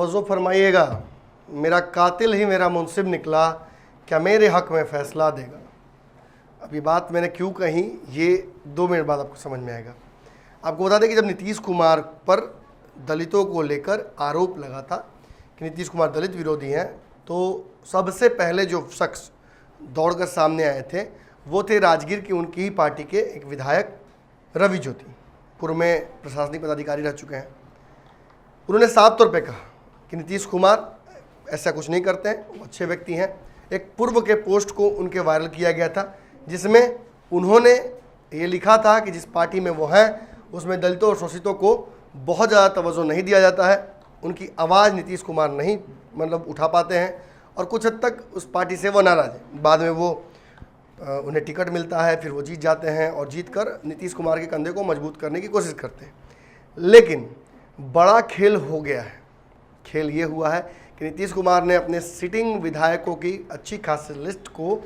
तवज्जो फरमाइएगा, मेरा कातिल ही मेरा मुनसिब निकला, क्या मेरे हक़ में फ़ैसला देगा। अब ये बात मैंने क्यों कही, ये 2 मिनट बाद आपको समझ में आएगा। आपको बता दें कि जब नीतीश कुमार पर दलितों को लेकर आरोप लगा था कि नीतीश कुमार दलित विरोधी हैं, तो सबसे पहले जो शख्स दौड़कर सामने आए थे वो थे राजगीर की उनकी ही पार्टी के एक विधायक रवि ज्योति, पूर्व में प्रशासनिक पदाधिकारी रह चुके हैं। उन्होंने साफ तौर पे कहा कि नीतीश कुमार ऐसा कुछ नहीं करते हैं, वो अच्छे व्यक्ति हैं। एक पूर्व के पोस्ट को उनके वायरल किया गया था जिसमें उन्होंने ये लिखा था कि जिस पार्टी में वो हैं उसमें दलितों और शोषितों को बहुत ज़्यादा तवज्जो नहीं दिया जाता है, उनकी आवाज़ नीतीश कुमार नहीं उठा पाते हैं और कुछ हद तक उस पार्टी से वो नाराज़ है। बाद में वो उन्हें टिकट मिलता है, फिर वो जीत जाते हैं और जीत कर नीतीश कुमार के कंधे को मजबूत करने की कोशिश करते हैं। लेकिन बड़ा खेल हो गया है। खेल ये हुआ है कि नीतीश कुमार ने अपने सिटिंग विधायकों की अच्छी खासी लिस्ट को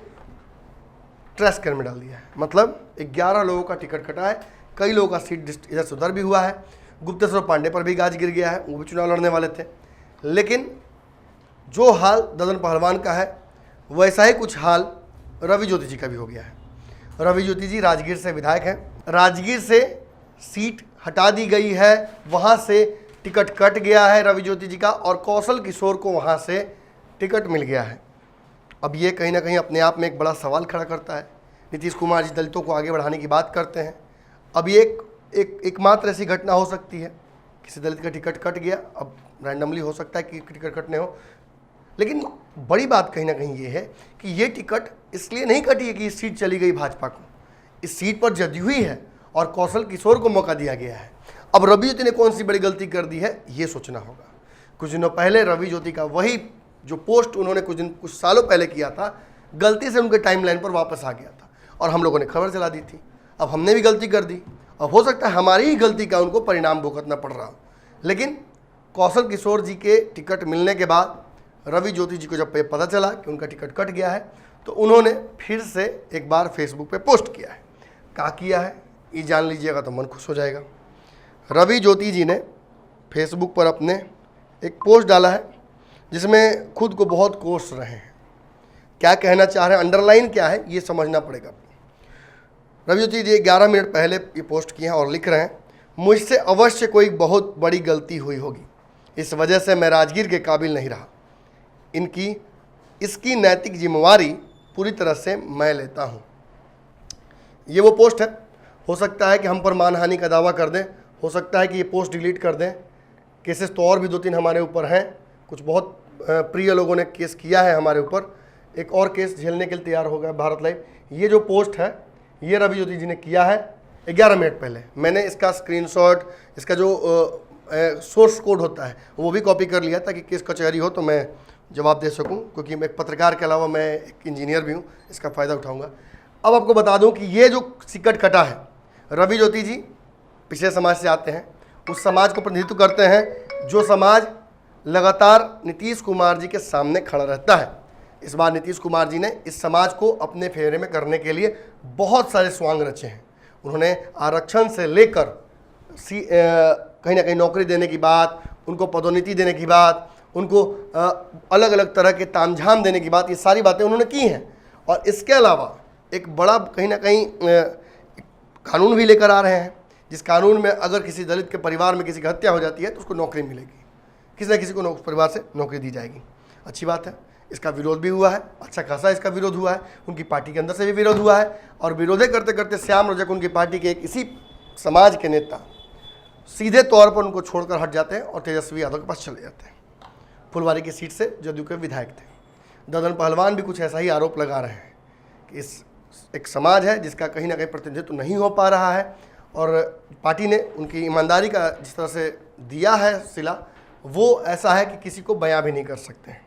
ट्रेस कर में डाल दिया है। मतलब 11 लोगों का टिकट कटा है, कई लोगों का सीट इधर से उधर भी हुआ है। गुप्तेश्वर पांडे पर भी गाज गिर गया है, वो भी चुनाव लड़ने वाले थे। लेकिन जो हाल ददन पहलवान का है वैसा ही कुछ हाल रवि ज्योति जी का भी हो गया है। रवि ज्योति जी राजगीर से विधायक हैं, राजगीर से सीट हटा दी गई है, वहाँ से टिकट कट गया है रवि ज्योति जी का और कौशल किशोर को वहाँ से टिकट मिल गया है। अब ये कहीं ना कहीं अपने आप में एक बड़ा सवाल खड़ा करता है। नीतीश कुमार जी दलितों को आगे बढ़ाने की बात करते हैं, अब ये एकमात्र ऐसी घटना हो सकती है, किसी दलित का टिकट कट गया, अब रैंडमली हो सकता है कि टिकट कटने हो। लेकिन बड़ी बात कहीं ना कहीं ये है कि ये टिकट इसलिए नहीं कटी है कि इस सीट चली गई भाजपा को, इस सीट पर जदयू ही है और कौशल किशोर को मौका दिया गया है। अब रवि ज्योति ने कौन सी बड़ी गलती कर दी है ये सोचना होगा। कुछ दिनों पहले रवि ज्योति का वही जो पोस्ट उन्होंने कुछ सालों पहले किया था, गलती से उनके टाइमलाइन पर वापस आ गया था और हम लोगों ने खबर चला दी थी। अब हमने भी गलती कर दी, अब हो सकता है हमारी ही गलती का उनको परिणाम भुगतना पड़ रहा हो। लेकिन कौशल किशोर जी के टिकट मिलने के बाद रवि ज्योति जी को जब पता चला कि उनका टिकट कट गया है तो उन्होंने फिर से एक बार फेसबुक पे पोस्ट किया है। क्या किया है ये जान लीजिएगा तो मन खुश हो जाएगा। रवि ज्योति जी ने फेसबुक पर अपने एक पोस्ट डाला है जिसमें खुद को बहुत कोस रहे हैं। क्या कहना चाह रहे हैं, अंडरलाइन क्या है ये समझना पड़ेगा। रवि ज्योति जी 11 मिनट पहले ये पोस्ट किए हैं और लिख रहे हैं, मुझसे अवश्य कोई बहुत बड़ी गलती हुई होगी, इस वजह से मैं राजगीर के काबिल नहीं रहा। इसकी नैतिक जिम्मेवारी पूरी तरह से मैं लेता हूँ। ये वो पोस्ट है। हो सकता है कि हम पर मानहानि का दावा कर दें, हो सकता है कि ये पोस्ट डिलीट कर दें। केसेस तो और भी 2-3 हमारे ऊपर हैं, कुछ बहुत प्रिय लोगों ने केस किया है हमारे ऊपर, एक और केस झेलने के लिए तैयार हो गया भारत लाइव। ये जो पोस्ट है ये रवि ज्योति जी ने किया है 11 मिनट पहले। मैंने इसका स्क्रीनशॉट, इसका जो सोर्स कोड होता है वो भी कॉपी कर लिया ताकि केस कचहरी हो तो मैं जवाब दे सकूं, क्योंकि मैं एक पत्रकार के अलावा मैं एक इंजीनियर भी हूं, इसका फ़ायदा उठाऊंगा। अब आपको बता दूं कि ये जो टिकट कटा है, रवि ज्योति जी पिछले समाज से आते हैं, उस समाज को प्रतिनिधित्व करते हैं जो समाज लगातार नीतीश कुमार जी के सामने खड़ा रहता है। इस बार नीतीश कुमार जी ने इस समाज को अपने फेरे में करने के लिए बहुत सारे स्वांग रचे हैं। उन्होंने आरक्षण से लेकर कहीं ना कहीं नौकरी देने की बात, उनको पदोन्नति देने की बात, उनको अलग अलग तरह के तामझाम देने की बात, ये सारी बातें उन्होंने की हैं। और इसके अलावा एक बड़ा कहीं ना कहीं कानून भी लेकर आ रहे हैं, जिस कानून में अगर किसी दलित के परिवार में किसी की हत्या हो जाती है तो उसको नौकरी मिलेगी, किसी न किसी को परिवार से नौकरी दी जाएगी। अच्छी बात है। इसका विरोध भी हुआ है, अच्छा खासा इसका विरोध हुआ है, उनकी पार्टी के अंदर से भी विरोध हुआ है और विरोधे करते करते श्याम रजक उनकी पार्टी के एक इसी समाज के नेता सीधे तौर पर उनको छोड़कर हट जाते हैं और तेजस्वी यादव के पास चले जाते हैं। फुलवारी की सीट से जदयू के विधायक थे। ददन पहलवान भी कुछ ऐसा ही आरोप लगा रहे हैं कि इस एक समाज है जिसका कहीं ना कहीं प्रतिनिधित्व नहीं हो पा रहा है और पार्टी ने उनकी ईमानदारी का जिस तरह से दिया है सिला, वो ऐसा है कि किसी को बयां भी नहीं कर सकते हैं।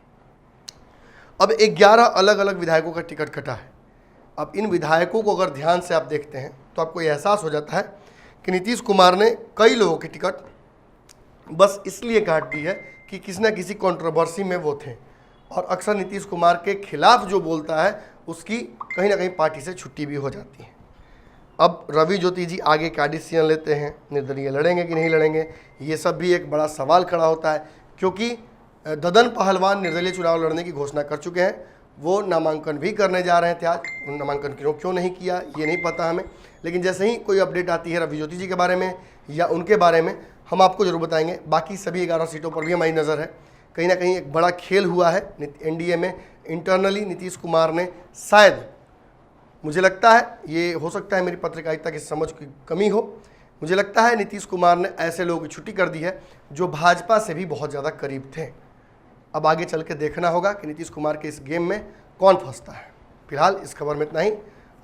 अब 11 अलग अलग विधायकों का टिकट कटा है। अब इन विधायकों को अगर ध्यान से आप देखते हैं तो आपको ये एहसास हो जाता है कि नीतीश कुमार ने कई लोगों की टिकट बस इसलिए काट दी है कि किसी न किसी कंट्रोवर्सी में वो थे और अक्सर नीतीश कुमार के खिलाफ जो बोलता है उसकी कहीं ना कहीं पार्टी से छुट्टी भी हो जाती है। अब रवि ज्योति जी आगे क्या डिसीजन लेते हैं, निर्दलीय लड़ेंगे कि नहीं लड़ेंगे, ये सब भी एक बड़ा सवाल खड़ा होता है, क्योंकि ददन पहलवान निर्दलीय चुनाव लड़ने की घोषणा कर चुके हैं। वो नामांकन भी करने जा रहे थे आज। नामांकन क्यों नहीं किया ये नहीं पता हमें, लेकिन जैसे ही कोई अपडेट आती है रवि ज्योति जी के बारे में या उनके बारे में हम आपको जरूर बताएंगे। बाकी सभी 11 सीटों पर भी हमारी नज़र है। कहीं ना कहीं एक बड़ा खेल हुआ है एनडीए में। इंटरनली नीतीश कुमार ने शायद, मुझे लगता है, ये हो सकता है मेरी पत्रकारिता की समझ की कमी हो, मुझे लगता है नीतीश कुमार ने ऐसे लोगों की छुट्टी कर दी है जो भाजपा से भी बहुत ज़्यादा करीब थे। अब आगे चल के देखना होगा कि नीतीश कुमार के इस गेम में कौन फंसता है। फिलहाल इस खबर में इतना ही।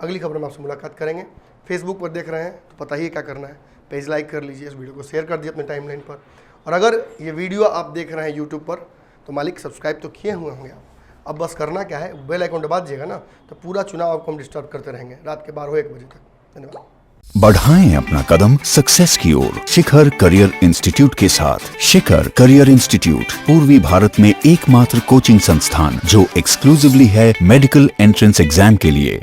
अगली खबर में आपसे मुलाकात करेंगे। फेसबुक पर देख रहे हैं तो पता ही है क्या करना है, पेज लाइक कर लीजिए, इस वीडियो को शेयर कर दीजिए अपने टाइमलाइन पर। और अगर ये वीडियो आप देख रहे हैं यूट्यूब पर तो मालिक सब्सक्राइब तो किए हुए होंगे आप। अब बस करना क्या है, बेल आइकन दबा दीजिएगा ना, तो पूरा चुनाव आपको हम डिस्टर्ब करते रहेंगे रात के 12-1 बजे तक। धन्यवाद। बढ़ाएं अपना कदम सक्सेस की ओर शिखर करियर इंस्टीट्यूट के साथ। शिखर करियर इंस्टीट्यूट पूर्वी भारत में एकमात्र कोचिंग संस्थान जो एक्सक्लूसिवली है मेडिकल एंट्रेंस एग्जाम के लिए।